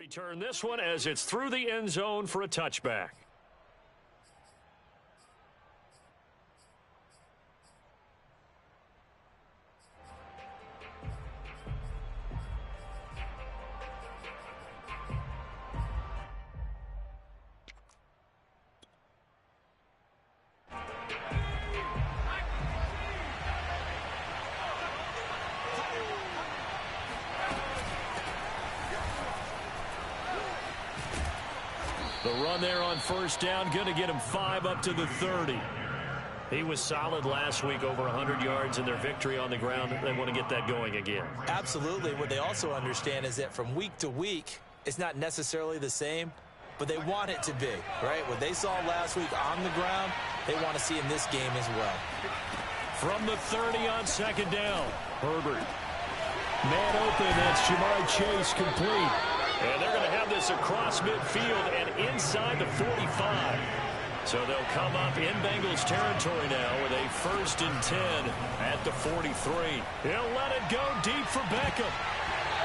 Return this one as it's through the end zone for a touchback. The run there on first down, going to get him 5 up to the 30. He was solid last week, over 100 yards in their victory on the ground. They want to get that going again. Absolutely. What they also understand is that from week to week, it's not necessarily the same, but they want it to be, right? What they saw last week on the ground, they want to see in this game as well. From the 30 on second down, Herbert. Man open, that's Ja'Marr Chase complete. And they're going to have this across midfield and inside the 45. So they'll come up in Bengals territory now with a 1st and 10 at the 43. He'll let it go deep for Beckham.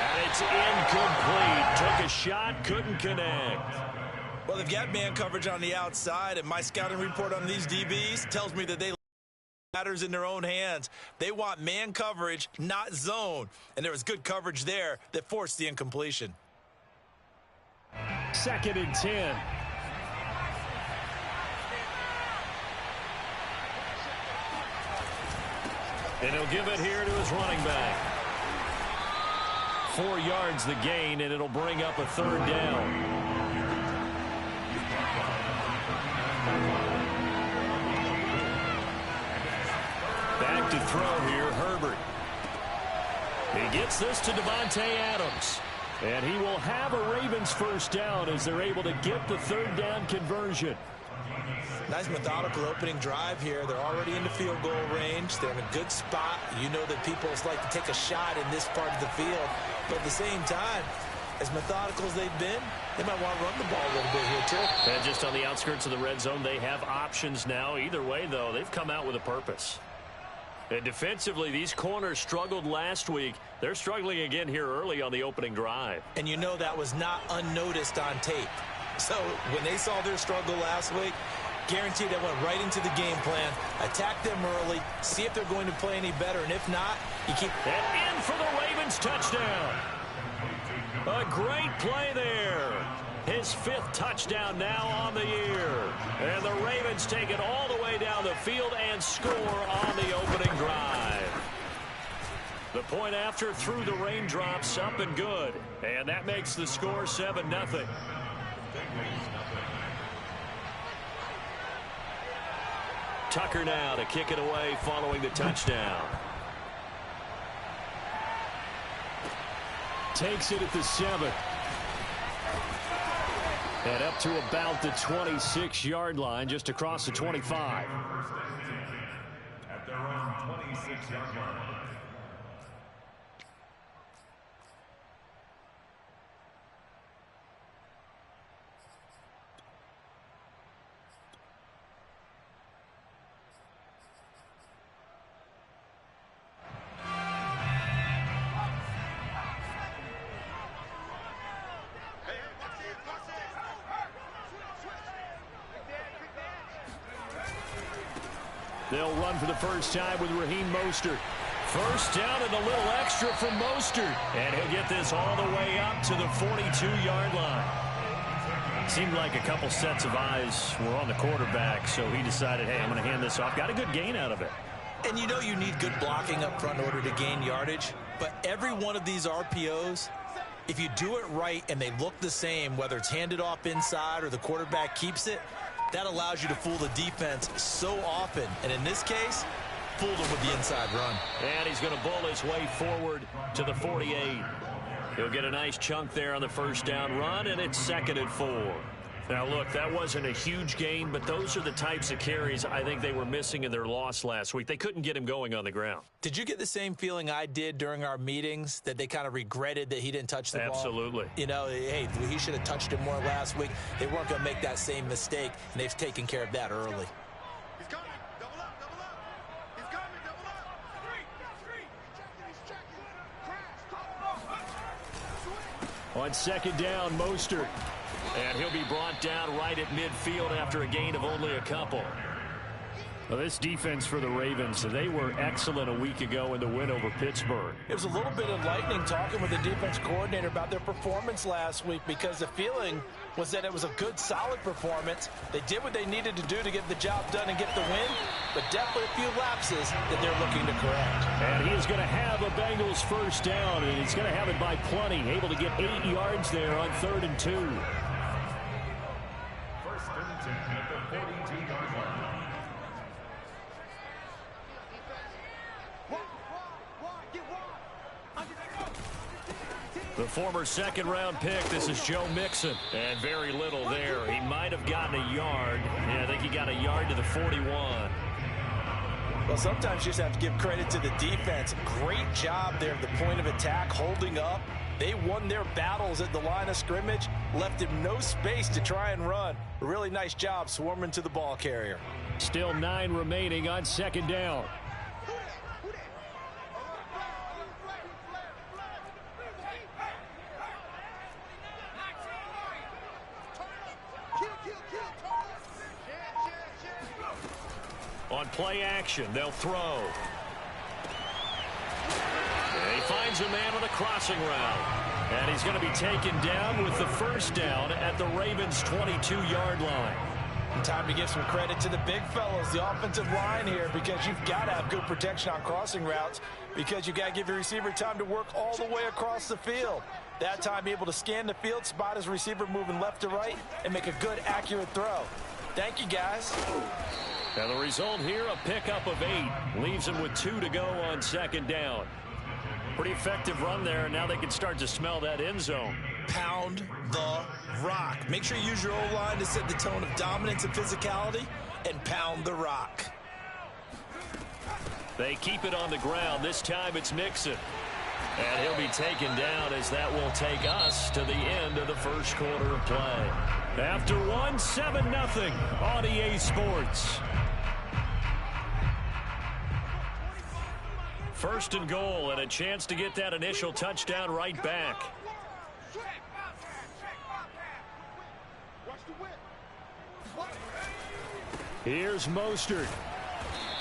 And it's incomplete. Took a shot, couldn't connect. Well, they've got man coverage on the outside, and my scouting report on these DBs tells me that they matters in their own hands. They want man coverage, not zone. And there was good coverage there that forced the incompletion. 2nd and 10. And he'll give it here to his running back. 4 yards the gain, and it'll bring up a 3rd down. Back to throw here, Herbert. He gets this to Davante Adams. And he will have a Ravens 1st down as they're able to get the 3rd down conversion. Nice methodical opening drive here. They're already in the field goal range. They're in a good spot. You know that people like to take a shot in this part of the field. But at the same time, as methodical as they've been, they might want to run the ball a little bit here too. And just on the outskirts of the red zone, they have options now. Either way, though, they've come out with a purpose. And defensively, these corners struggled last week. They're struggling again here early on the opening drive. And you know that was not unnoticed on tape. So when they saw their struggle last week, guaranteed they went right into the game plan, attack them early, see if they're going to play any better. And if not, you keep... And in for the Ravens touchdown. A great play there. His 5th touchdown now on the year. And the Ravens take it all the way down the field and score on the opening drive. The point after through the raindrops, up and good. And that makes the score 7-0. Tucker now to kick it away following the touchdown. Takes it at the 7. And up to about the 26-yard line, just across the 25. At their own 26-yard line. They'll run for the first time with Raheem Mostert. 1st down and a little extra from Mostert. And he'll get this all the way up to the 42-yard line. Seemed like a couple sets of eyes were on the quarterback, so he decided, hey, I'm going to hand this off. Got a good gain out of it. And you know you need good blocking up front in order to gain yardage. But every one of these RPOs, if you do it right and they look the same, whether it's handed off inside or the quarterback keeps it, that allows you to fool the defense so often. And in this case, fooled him with the inside run. And he's going to bull his way forward to the 48. He'll get a nice chunk there on the 1st down run, and it's 2nd and 4. Now, look, that wasn't a huge gain, but those are the types of carries I think they were missing in their loss last week. They couldn't get him going on the ground. Did you get the same feeling I did during our meetings, that they kind of regretted that he didn't touch the ball? Absolutely. You know, hey, he should have touched it more last week. They weren't going to make that same mistake, and they've taken care of that early. He's coming. Double up, double up. He's coming, double up. Three. On second down, Mostert. And he'll be brought down right at midfield after a gain of only a couple. Well, this defense for the Ravens, they were excellent a week ago in the win over Pittsburgh. It was a little bit enlightening talking with the defense coordinator about their performance last week, because the feeling was that it was a good, solid performance. They did what they needed to do to get the job done and get the win, but definitely a few lapses that they're looking to correct. And he's going to have a Bengals first down, and he's going to have it by plenty, able to get 8 yards there on 3rd and 2. First and 10 at the 42-yard line. The former second-round pick, this is Joe Mixon. And very little there. He might have gotten a yard. Yeah, I think he got a yard to the 41. Well, sometimes you just have to give credit to the defense. Great job there at the point of attack, holding up. They won their battles at the line of scrimmage, left him no space to try and run. A really nice job swarming to the ball carrier. Still 9 remaining on second down. On play action, they'll throw. And he finds a man on a crossing route. And he's going to be taken down with the first down at the Ravens' 22-yard line. And time to give some credit to the big fellas, the offensive line here, because you've got to have good protection on crossing routes, because you've got to give your receiver time to work all the way across the field. That time, be able to scan the field, spot his receiver moving left to right, and make a good, accurate throw. Thank you, guys. And the result here, a pickup of 8. Leaves him with 2 to go on second down. Pretty effective run there, and now they can start to smell that end zone. Pound the rock. Make sure you use your O-line to set the tone of dominance and physicality, and pound the rock. They keep it on the ground. This time it's Mixon. And he'll be taken down, as that will take us to the end of the first quarter of play. After 1, 7-0 on EA Sports. First and goal, and a chance to get that initial touchdown right back. Here's Mostert.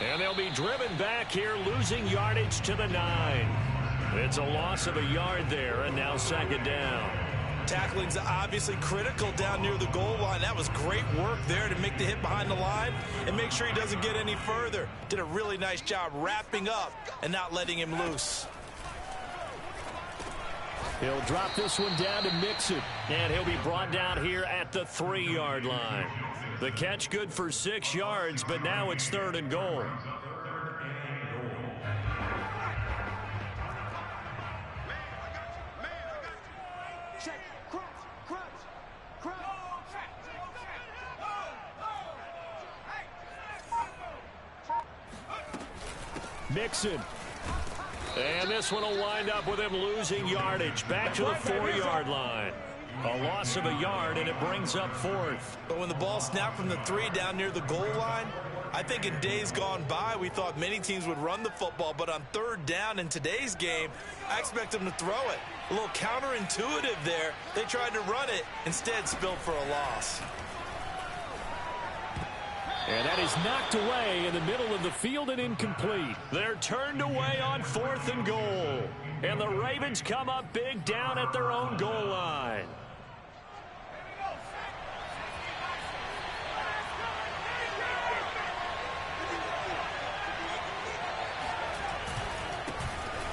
And they'll be driven back here, losing yardage to the 9. It's a loss of a yard there, and now second down. Tackling's obviously critical down near the goal line. That was great work there to make the hit behind the line and make sure he doesn't get any further. Did a really nice job wrapping up and not letting him loose. He'll drop this one down to Mixon, and he'll be brought down here at the 3-yard line. The catch good for 6 yards, but now it's 3rd and goal. Mixon. And this one will wind up with him losing yardage. Back to the 4-yard line. A loss of a yard, and it brings up 4th. But when the ball snapped from the 3 down near the goal line, I think in days gone by, we thought many teams would run the football. But on 3rd down in today's game, I expect them to throw it. A little counterintuitive there. They tried to run it, instead spilled for a loss. And that is knocked away in the middle of the field and incomplete. They're turned away on 4th and goal. And the Ravens come up big down at their own goal line.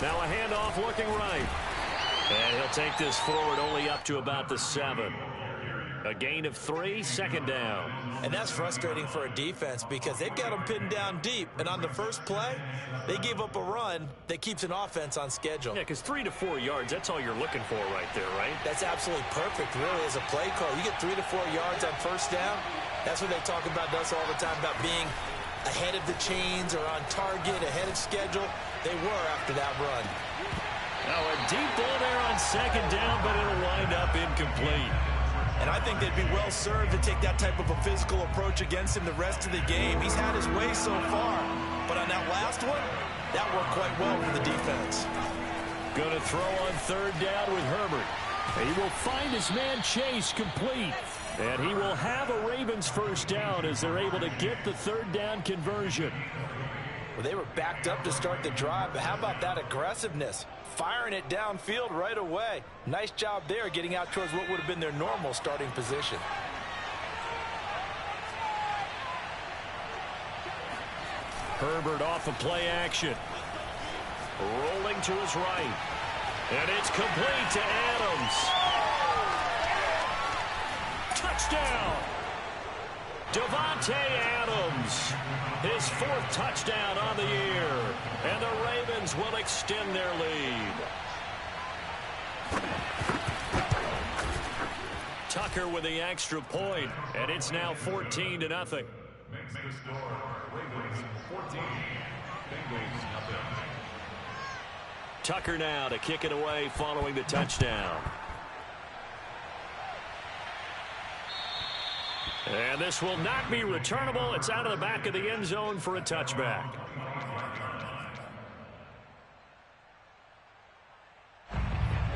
Now a handoff looking right. And he'll take this forward only up to about the 7. A gain of 3, second down. And that's frustrating for a defense because they've got them pinned down deep. And on the first play, they gave up a run that keeps an offense on schedule. Yeah, because 3 to 4 yards, that's all you're looking for right there, right? That's absolutely perfect, really, as a play call. You get 3 to 4 yards on first down. That's what they talk about to us all the time, about being ahead of the chains or on target, ahead of schedule. They were after that run. Now a deep ball there on second down, but it'll wind up incomplete. And I think they'd be well served to take that type of a physical approach against him the rest of the game. He's had his way so far, but on that last one, that worked quite well for the defense. Going to throw on 3rd down with Herbert. He will find his man Chase complete. And he will have a Ravens first down as they're able to get the third down conversion. Well, they were backed up to start the drive, but how about that aggressiveness? Firing it downfield right away. Nice job there getting out towards what would have been their normal starting position. Herbert off of play action. Rolling to his right. And it's complete to Adams. Touchdown. Davante Adams. His 4th touchdown on the year. And the Ravens will extend their lead. Tucker with the extra point. And it's now 14-0. Makes the score. Ravens 14. Bengals nothing. Tucker now to kick it away following the touchdown. And this will not be returnable. It's out of the back of the end zone for a touchback.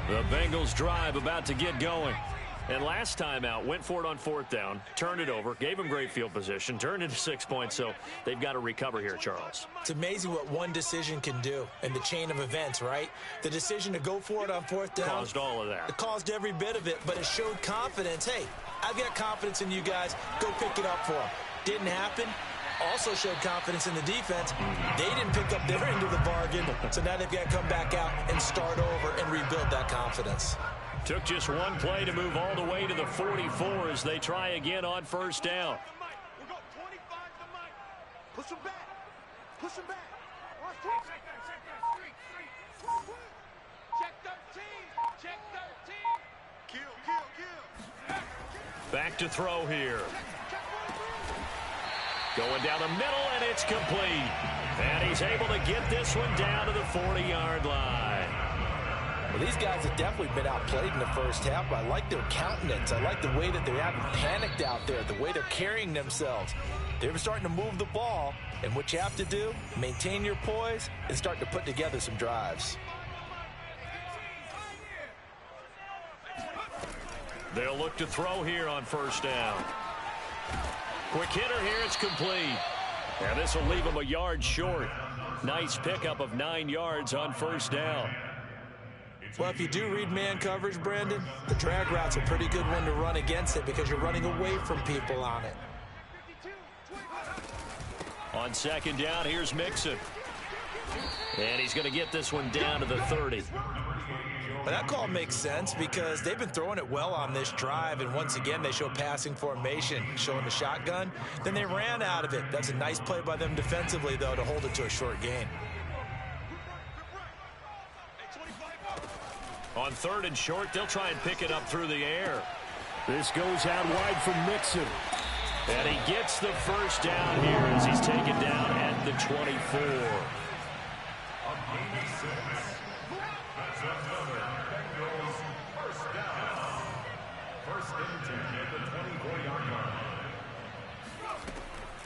The Bengals drive about to get going. And last time out, went for it on 4th down, turned it over, gave them great field position, turned into 6 points, so they've got to recover here, Charles. It's amazing what one decision can do in the chain of events, right? The decision to go for it on 4th down. Caused all of that. It caused every bit of it, but it showed confidence. Hey, I've got confidence in you guys. Go pick it up for them. Didn't happen. Also showed confidence in the defense. They didn't pick up their end of the bargain, so now they've got to come back out and start over and rebuild that confidence. Took just one play to move all the way to the 44 as they try again on 1st down. We got 25 to Mike. Push him back. Push him back. Check 13. Check 13. Kill. Back to throw here. Going down the middle, and it's complete. And he's able to get this one down to the 40-yard line. Well, these guys have definitely been outplayed in the first half, but I like their countenance. I like the way that they haven't panicked out there, the way they're carrying themselves. They're starting to move the ball, and what you have to do, maintain your poise and start to put together some drives. They'll look to throw here on 1st down. Quick hitter here, it's complete. And this will leave him a yard short. Nice pickup of 9 yards on 1st down. Well, if you do read man coverage, Brandon, the drag route's a pretty good one to run against it because you're running away from people on it. On 2nd down, here's Mixon. And he's going to get this one down to the 30. But that call makes sense because they've been throwing it well on this drive, and once again, they show passing formation, showing the shotgun. Then they ran out of it. That's a nice play by them defensively, though, to hold it to a short gain. On 3rd and short, they'll try and pick it up through the air. This goes out wide from Mixon. And he gets the first down here as he's taken down at the 24.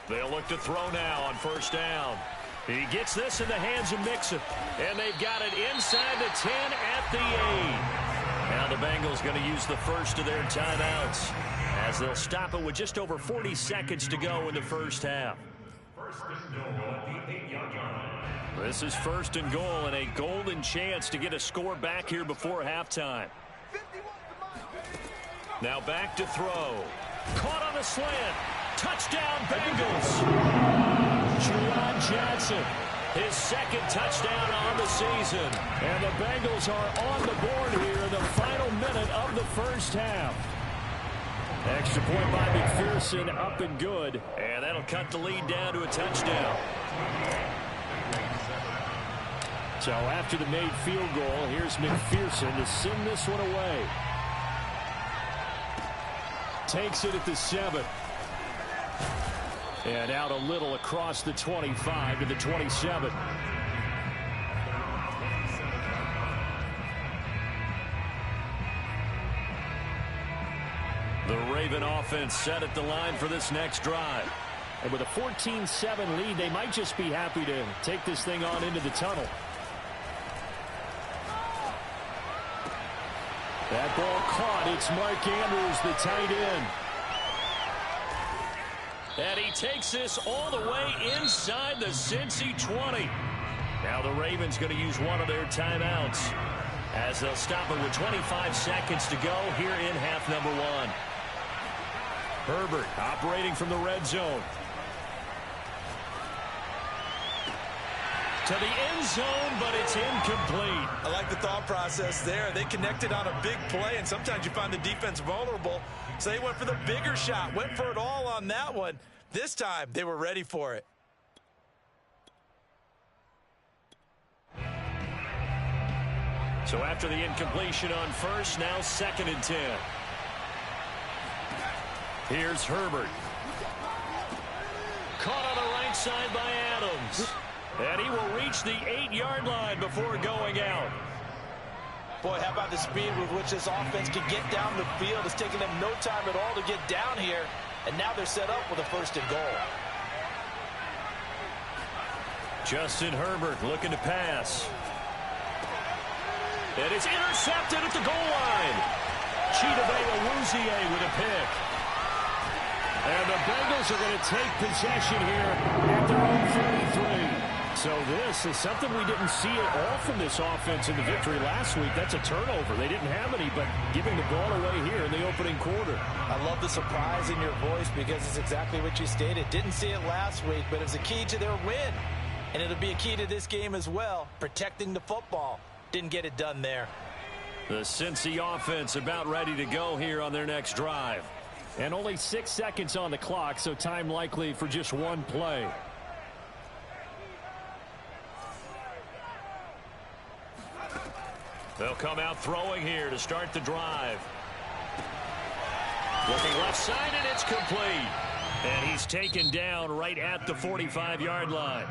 They'll look to throw now on 1st down. He gets this in the hands of Mixon. And they've got it inside the 10 at the 8. Now the Bengals going to use the first of their timeouts as they'll stop it with just over 40 seconds to go in the first half. This is 1st and goal and a golden chance to get a score back here before halftime. Now back to throw. Caught on the slant. Touchdown Bengals. Juwan Johnson, his 2nd touchdown on the season. And the Bengals are on the board here in the final minute of the first half. Extra point by McPherson, up and good. And that'll cut the lead down to a touchdown. So after the made field goal, here's McPherson to send this one away. Takes it at the 7. And out a little across the 25 to the 27. The Raven offense set at the line for this next drive. And with a 14-7 lead, they might just be happy to take this thing on into the tunnel. That ball caught. It's Mark Andrews, the tight end. And he takes this all the way inside the Cincy 20. Now the Ravens going to use one of their timeouts as they'll stop it with 25 seconds to go here in half number one. Herbert operating from the red zone. To the end zone, but it's incomplete. I like the thought process there. They connected on a big play, and sometimes you find the defense vulnerable. So they went for the bigger shot, went for it all on that one. This time, they were ready for it. So after the incompletion on first, now 2nd and 10. Here's Herbert. Caught on the right side by Adams. And he will reach the 8-yard line before going out. Boy, how about the speed with which this offense can get down the field? It's taking them no time at all to get down here. And now they're set up with a 1st and goal. Justin Herbert looking to pass. And it's intercepted at the goal line. Chidobe with a pick. And the Bengals are going to take possession here at their own 33. So this is something we didn't see at all from this offense in the victory last week. That's a turnover. They didn't have any, but giving the ball away here in the opening quarter. I love the surprise in your voice because it's exactly what you stated. Didn't see it last week, but it's a key to their win. And it'll be a key to this game as well, protecting the football. Didn't get it done there. The Cincy offense about ready to go here on their next drive. And only 6 seconds on the clock, so time likely for just one play. They'll come out throwing here to start the drive. Looking left side, and it's complete. And he's taken down right at the 45-yard line.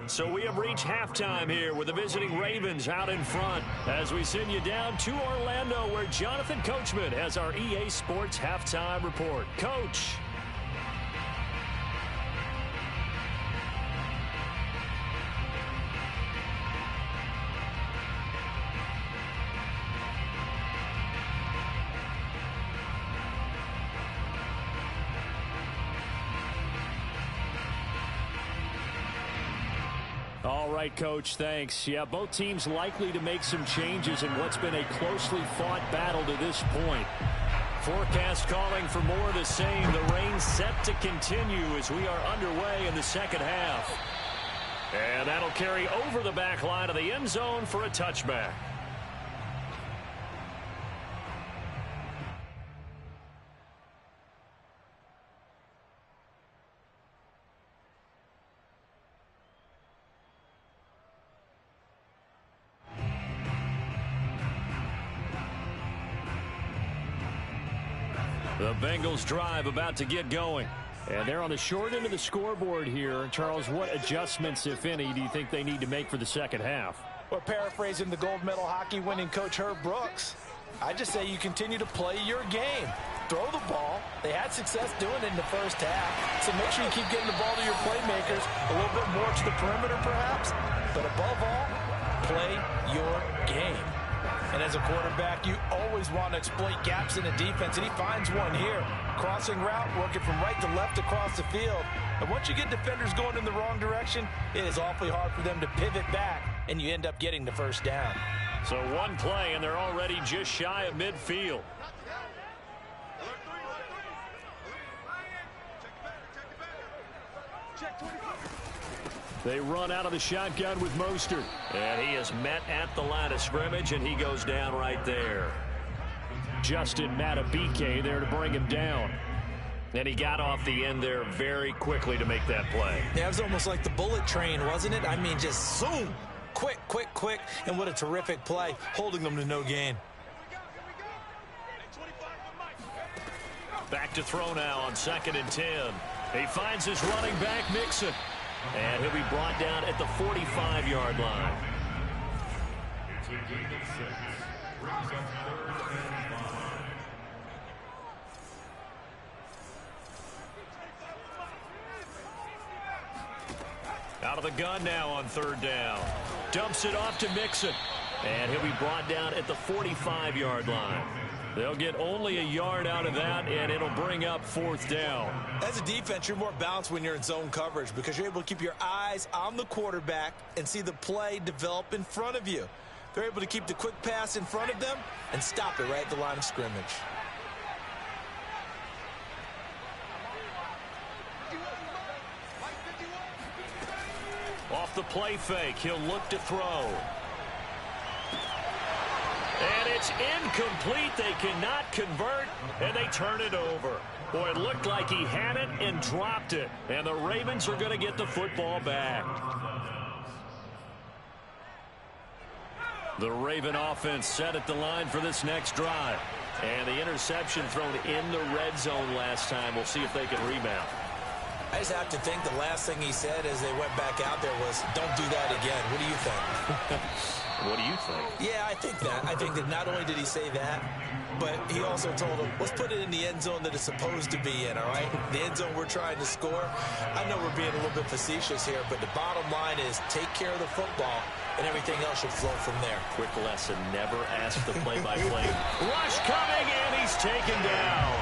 So we have reached halftime here with the visiting Ravens out in front as we send you down to Orlando where Jonathan Coachman has our EA Sports halftime report. Coach. All right, Coach, thanks. Yeah, both teams likely to make some changes in what's been a closely fought battle to this point. Forecast calling for more of the same. The rain set to continue as we are underway in the second half. And that'll carry over the back line of the end zone for a touchback. The Bengals drive about to get going. And they're on the short end of the scoreboard here. Charles, what adjustments, if any, do you think they need to make for the second half? Well, paraphrasing the gold medal hockey winning coach Herb Brooks, I just say you continue to play your game. Throw the ball. They had success doing it in the first half. So make sure you keep getting the ball to your playmakers, a little bit more to the perimeter perhaps. But above all, play your game. And as a quarterback, you always want to exploit gaps in the defense, and he finds one here. Crossing route, working from right to left across the field. And once you get defenders going in the wrong direction, it is awfully hard for them to pivot back, and you end up getting the first down. So one play, and they're already just shy of midfield. They run out of the shotgun with Mostert. And he is met at the line of scrimmage, and he goes down right there. Justin Matabike there to bring him down. And he got off the end there very quickly to make that play. Yeah, it was almost like the bullet train, wasn't it? I mean, just zoom. Quick, quick, quick. And what a terrific play, holding them to no gain. Back to throw now on 2nd and 10. He finds his running back, Mixon. And he'll be brought down at the 45-yard line. It's a gain of 6. Brings up 3rd and 5. Out of the gun now on 3rd down. Dumps it off to Mixon. And he'll be brought down at the 45-yard line. They'll get only a yard out of that, and it'll bring up 4th down. As a defense, you're more balanced when you're in zone coverage because you're able to keep your eyes on the quarterback and see the play develop in front of you. They're able to keep the quick pass in front of them and stop it right at the line of scrimmage. Off the play fake, he'll look to throw. And it's incomplete. They cannot convert, and they turn it over. Boy, it looked like he had it and dropped it. And the Ravens are going to get the football back. The Raven offense set at the line for this next drive. And the interception thrown in the red zone last time. We'll see if they can rebound. I just have to think the last thing he said as they went back out there was, don't do that again. What do you think? What do you think? Yeah, I think that. I think that not only did he say that, but he also told him, let's put it in the end zone that it's supposed to be in, all right? The end zone we're trying to score. I know we're being a little bit facetious here, but the bottom line is take care of the football, and everything else should flow from there. Quick lesson, never ask the play-by-play. Rush coming, and he's taken down.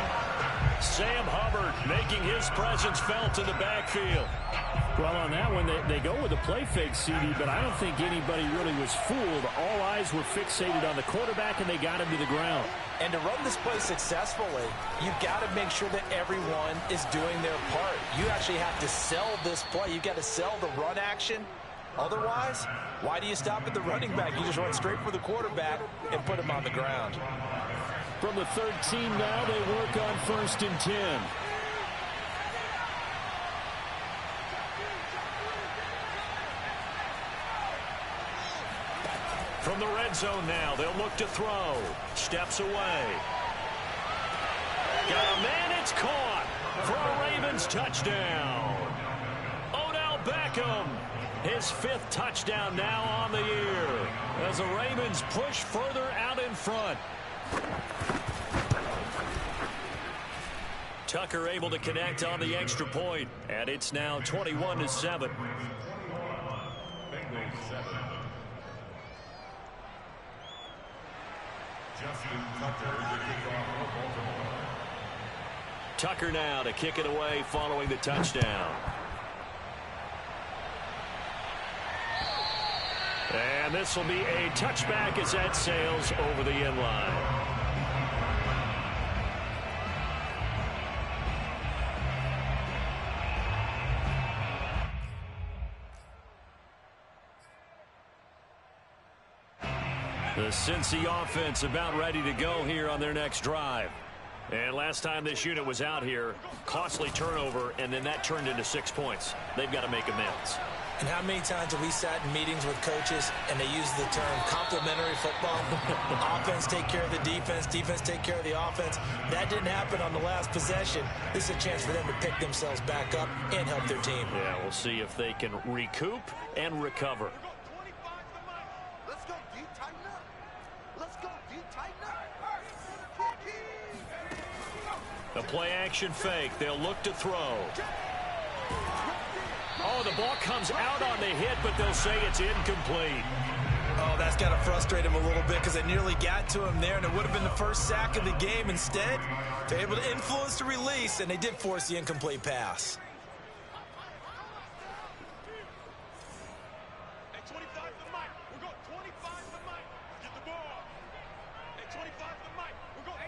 Sam Hubbard making his presence felt in the backfield. Well, on that one, they go with a play fake, CD, but I don't think anybody really was fooled. All eyes were fixated on the quarterback, and they got him to the ground. And to run this play successfully, you've got to make sure that everyone is doing their part. You actually have to sell this play. You've got to sell the run action. Otherwise, why do you stop at the running back? You just run straight for the quarterback and put him on the ground. From the 13 now, they work on 1st and 10. From the red zone now, they'll look to throw. Steps away. Got a man, it's caught for a Ravens touchdown. Odell Beckham, his 5th touchdown now on the year as the Ravens push further out in front. Tucker able to connect on the extra point, and it's now 21-7. Bengals 7. Justin Tucker, the kickoff for Baltimore. Tucker now to kick it away following the touchdown. And this will be a touchback as that sails over the end line. The Cincy offense about ready to go here on their next drive. And last time this unit was out here, costly turnover, and then that turned into 6 points. They've got to make amends. And how many times have we sat in meetings with coaches and they use the term complementary football? Offense take care of the defense, defense take care of the offense. That didn't happen on the last possession. This is a chance for them to pick themselves back up and help their team. Yeah, we'll see if they can recoup and recover. Let's go deep, tighten up. Let's go deep, tighten up. The play action fake. They'll look to throw. Oh, the ball comes out on the hit, but they'll say it's incomplete. Oh, that's got to frustrate him a little bit because they nearly got to him there, and it would have been the first sack of the game. Instead, they're able to influence the release, and they did force the incomplete pass. Hey, 25 to the mic. We're going 25 to the mic. Get the ball. Hey, 25 to the mic. We're going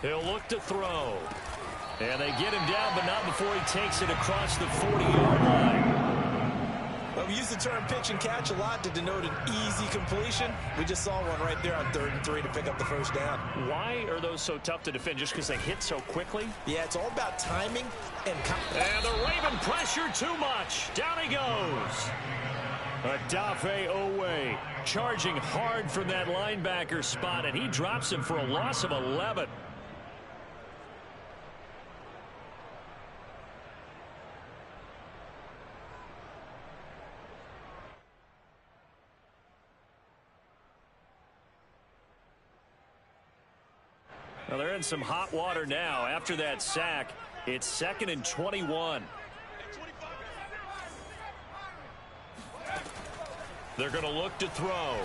18. He'll look to throw. And they get him down, but not before he takes it across the 40-yard line. Well, we use the term pitch and catch a lot to denote an easy completion. We just saw one right there on 3rd and 3 to pick up the first down. Why are those so tough to defend? Just because they hit so quickly? Yeah, it's all about timing and... And the Raven pressure too much. Down he goes. Odafe Oweh charging hard from that linebacker spot, and he drops him for a loss of 11. Well, they're in some hot water now. After that sack, it's 2nd and 21. They're going to look to throw.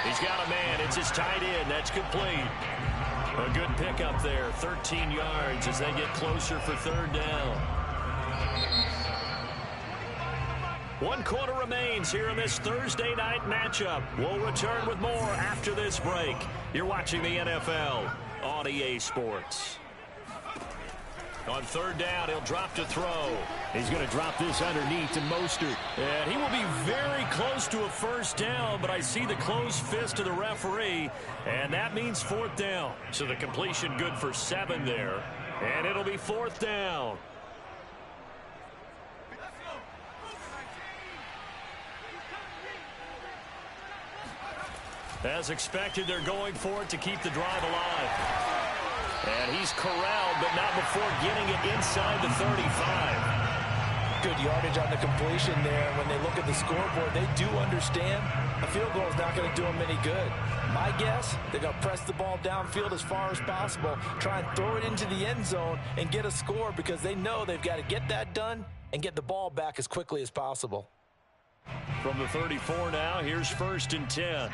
He's got a man. It's his tight end. That's complete. A good pickup there. 13 yards as they get closer for third down. 1 quarter remains here in this Thursday night matchup. We'll return with more after this break. You're watching the NFL on EA Sports. On third down, he'll drop to throw. He's going to drop this underneath to Mostert. And he will be very close to a first down, but I see the closed fist of the referee, and that means fourth down. So the completion good for 7 there, and it'll be fourth down. As expected, they're going for it to keep the drive alive. And he's corralled, but not before getting it inside the 35. Good yardage on the completion there. When they look at the scoreboard, they do understand a field goal is not going to do them any good. My guess, they're going to press the ball downfield as far as possible, try and throw it into the end zone and get a score because they know they've got to get that done and get the ball back as quickly as possible. From the 34 now, here's 1st and 10.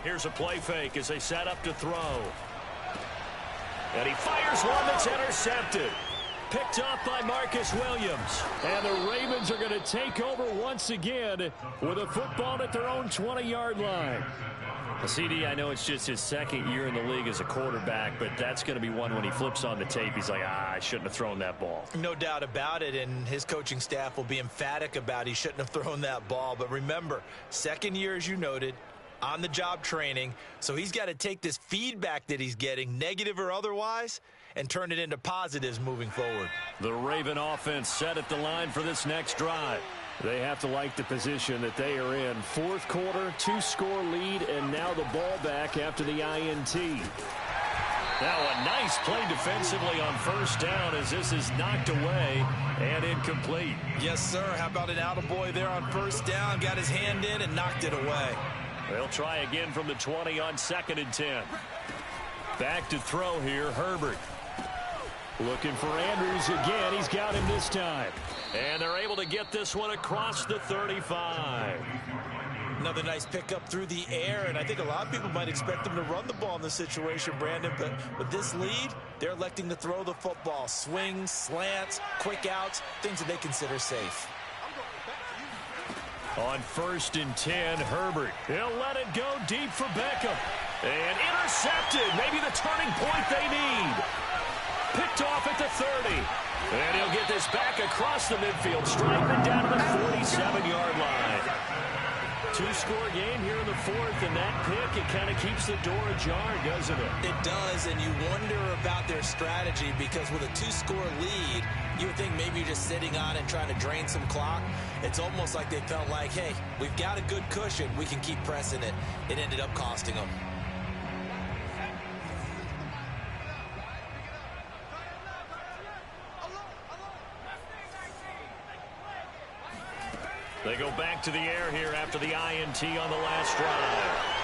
Here's a play fake as they set up to throw. And he fires one that's intercepted. Picked off by Marcus Williams. And the Ravens are going to take over once again with a football at their own 20-yard line. CD, I know it's just his 2nd year in the league as a quarterback, but that's going to be one when he flips on the tape. He's like, I shouldn't have thrown that ball. No doubt about it, and his coaching staff will be emphatic about he shouldn't have thrown that ball. But remember, 2nd year, as you noted, on-the-job training, so he's got to take this feedback that he's getting, negative or otherwise, and turn it into positives moving forward. The Raven offense set at the line for this next drive. They have to like the position that they are in. 4th quarter, 2-score lead, and now the ball back after the INT. Now a nice play defensively on 1st down as this is knocked away and incomplete. Yes, sir. How about an attaboy there on 1st down? Got his hand in and knocked it away. They'll try again from the 20 on 2nd and 10. Back to throw here, Herbert. Looking for Andrews again. He's got him this time. And they're able to get this one across the 35. Another nice pickup through the air, and I think a lot of people might expect them to run the ball in this situation, Brandon, but with this lead, they're electing to throw the football. Swings, slants, quick outs, things that they consider safe. On 1st and 10, Herbert. He'll let it go deep for Beckham. And intercepted. Maybe the turning point they need. Picked off at the 30. And he'll get this back across the midfield, striping down to the 47-yard line. 2-score game here in the 4th, and that pick, it kind of keeps the door ajar, doesn't it? It does, and you wonder about their strategy because with a 2-score lead, you would think maybe you're just sitting on and trying to drain some clock. It's almost like they felt like, hey, we've got a good cushion. We can keep pressing it. It ended up costing them. They go back to the air here after the INT on the last drive.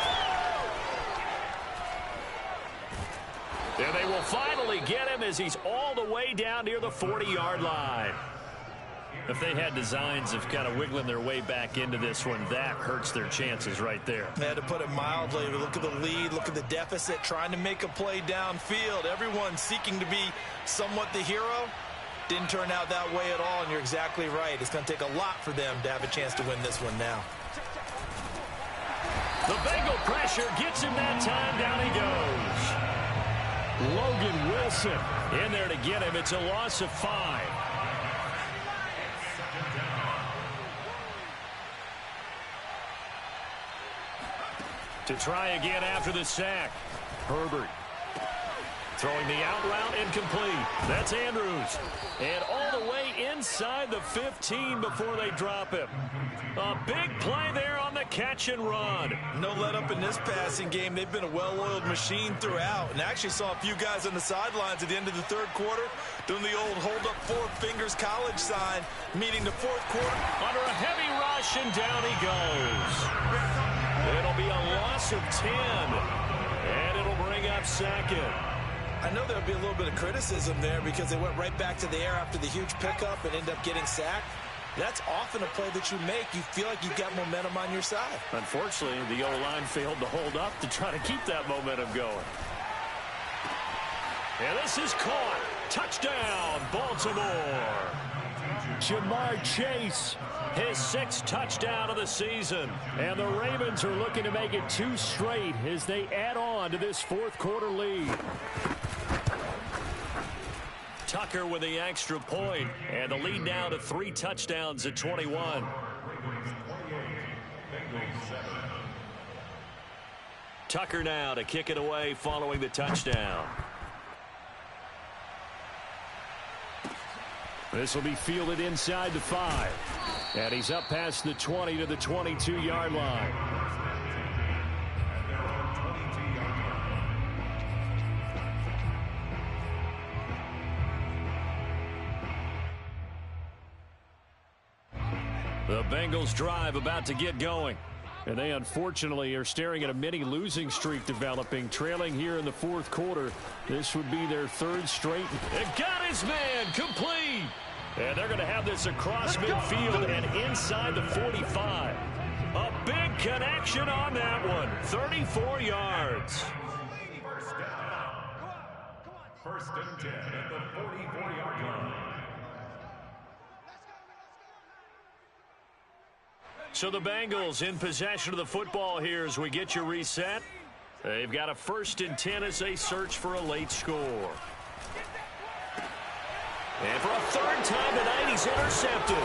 And they will finally get him as he's all the way down near the 40-yard line. If they had designs of kind of wiggling their way back into this one, that hurts their chances right there. They had to put it mildly. Look at the lead, look at the deficit, trying to make a play downfield. Everyone seeking to be somewhat the hero. Didn't turn out that way at all, and you're exactly right. It's going to take a lot for them to have a chance to win this one now. The Bengal pressure gets him that time. Down he goes. Logan Wilson in there to get him. It's a loss of 5. To try again after the sack. Herbert. Throwing the out route incomplete. That's Andrews. And all the way inside the 15 before they drop him. A big play there on the catch and run. No let up in this passing game. They've been a well-oiled machine throughout. And actually saw a few guys on the sidelines at the end of the 3rd quarter doing the old hold up 4 fingers college sign, meaning the 4th quarter. Under a heavy rush, and down he goes. It'll be a loss of 10. And it'll bring up 2nd. I know there'll be a little bit of criticism there because they went right back to the air after the huge pickup and ended up getting sacked. That's often a play that you make. You feel like you've got momentum on your side. Unfortunately, the O-line failed to hold up to try to keep that momentum going. And this is caught. Touchdown, Baltimore. Jamar Chase, his 6th touchdown of the season. And the Ravens are looking to make it 2 straight as they add on to this 4th quarter lead. Tucker with the extra point, and the lead now to 3 touchdowns at 21. Tucker now to kick it away following the touchdown. This will be fielded inside the 5. And he's up past the 20 to the 22-yard line. The Bengals drive about to get going. And they unfortunately are staring at a mini losing streak developing, trailing here in the 4th quarter. This would be their 3rd straight. It got his man complete. And they're going to have this across midfield and inside the 45. A big connection on that one. 34 yards. First and 10 at the 44-yard line. So the Bengals in possession of the football here as we get you reset. They've got a 1st and 10 as they search for a late score. And for a 3rd time tonight, he's intercepted.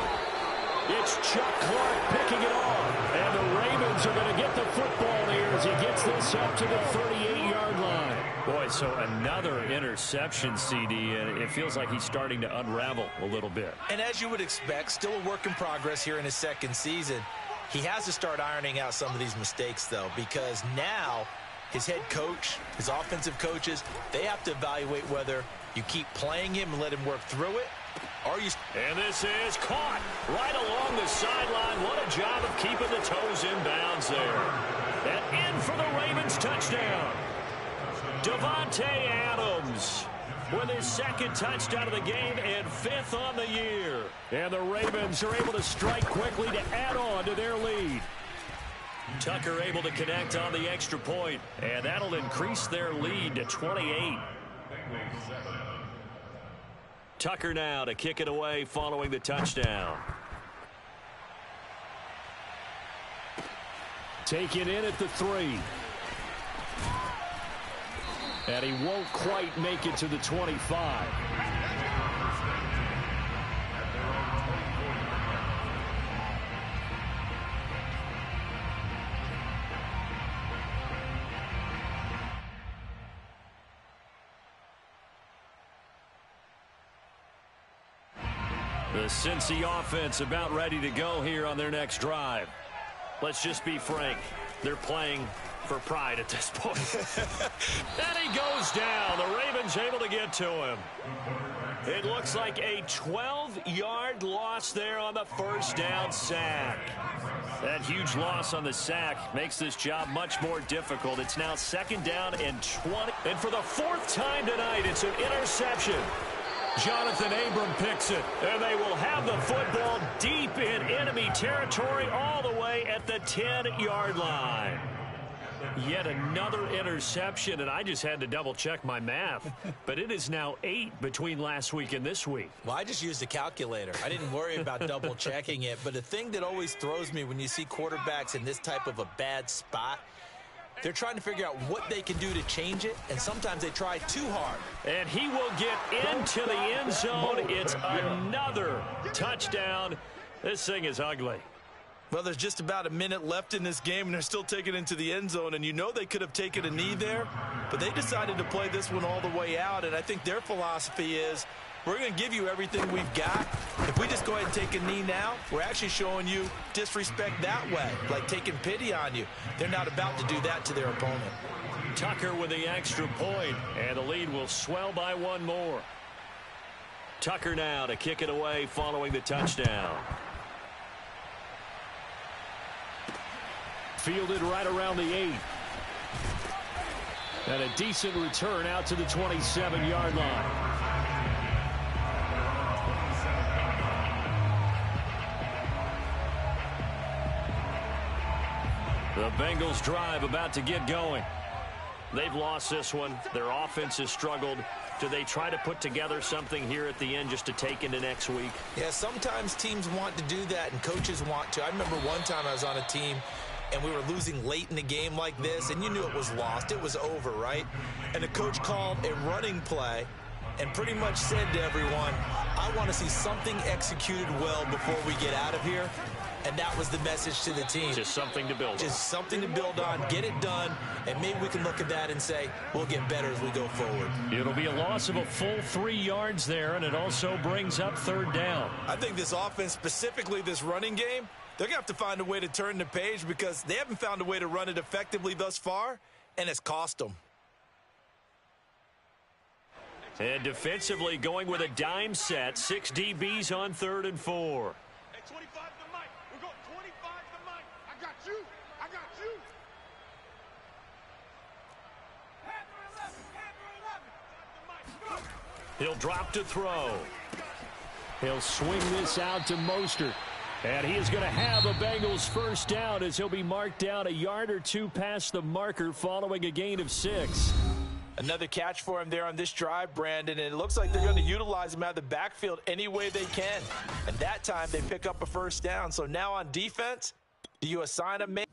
It's Chuck Clark picking it off. And the Ravens are going to get the football here as he gets this up to the 38-yard line. Boy, so another interception, CD, and it feels like he's starting to unravel a little bit. And as you would expect, still a work in progress here in his 2nd season. He has to start ironing out some of these mistakes, though, because now his head coach, his offensive coaches, they have to evaluate whether you keep playing him and let him work through it, or you... And this is caught right along the sideline. What a job of keeping the toes in bounds there. And in for the Ravens touchdown. Davante Adams with his 2nd touchdown of the game and 5th on the year. And the Ravens are able to strike quickly to add on to their lead. Tucker able to connect on the extra point, and that'll increase their lead to 28. Tucker now to kick it away following the touchdown. Taken in at the 3. And he won't quite make it to the 25. The Cincy offense about ready to go here on their next drive. Let's just be frank. They're playing for pride at this point. And he goes down. The Ravens able to get to him. It looks like a 12-yard loss there on the 1st down sack. That huge loss on the sack makes this job much more difficult. It's now 2nd down and 20. And for the 4th time tonight, it's an interception. Jonathan Abram picks it, and they will have the football deep in enemy territory all the way at the 10-yard line. Yet another interception, and I just had to double-check my math. But it is now 8 between last week and this week. Well, I just used a calculator. I didn't worry about double-checking it. But the thing that always throws me when you see quarterbacks in this type of a bad spot, they're trying to figure out what they can do to change it, and sometimes they try too hard. And he will get into the end zone. It's another touchdown. This thing is ugly. Well, there's just about a minute left in this game, and they're still taking it into the end zone. And you know they could have taken a knee there, but they decided to play this one all the way out. And I think their philosophy is, we're going to give you everything we've got. If we just go ahead and take a knee now, we're actually showing you disrespect that way, like taking pity on you. They're not about to do that to their opponent. Tucker with the extra point, and the lead will swell by 1 more. Tucker now to kick it away following the touchdown. Fielded right around the 8. And a decent return out to the 27-yard line. The Bengals drive about to get going. They've lost this one. Their offense has struggled. Do they try to put together something here at the end just to take into next week? Yeah, sometimes teams want to do that and coaches want to. I remember one time I was on a team and we were losing late in the game like this, and you knew it was lost. It was over, right? And the coach called a running play and pretty much said to everyone, I want to see something executed well before we get out of here. And that was the message to the team. Just something to build on. Just something to build on, get it done, and maybe we can look at that and say, we'll get better as we go forward. It'll be a loss of a full 3 yards there, and it also brings up 3rd down. I think this offense, specifically this running game, they're going to have to find a way to turn the page because they haven't found a way to run it effectively thus far, and it's cost them. And defensively going with a dime set, 6 DBs on 3rd and 4. Hey, 25 to Mike. We're going 25 to Mike. I got you. I got you. He'll drop to throw. He'll swing this out to Mostert. And he is going to have a Bengals 1st down as he'll be marked down a yard or 2 past the marker following a gain of 6. Another catch for him there on this drive, Brandon, and it looks like they're going to utilize him out of the backfield any way they can. And that time they pick up a 1st down. So now on defense, do you assign a man?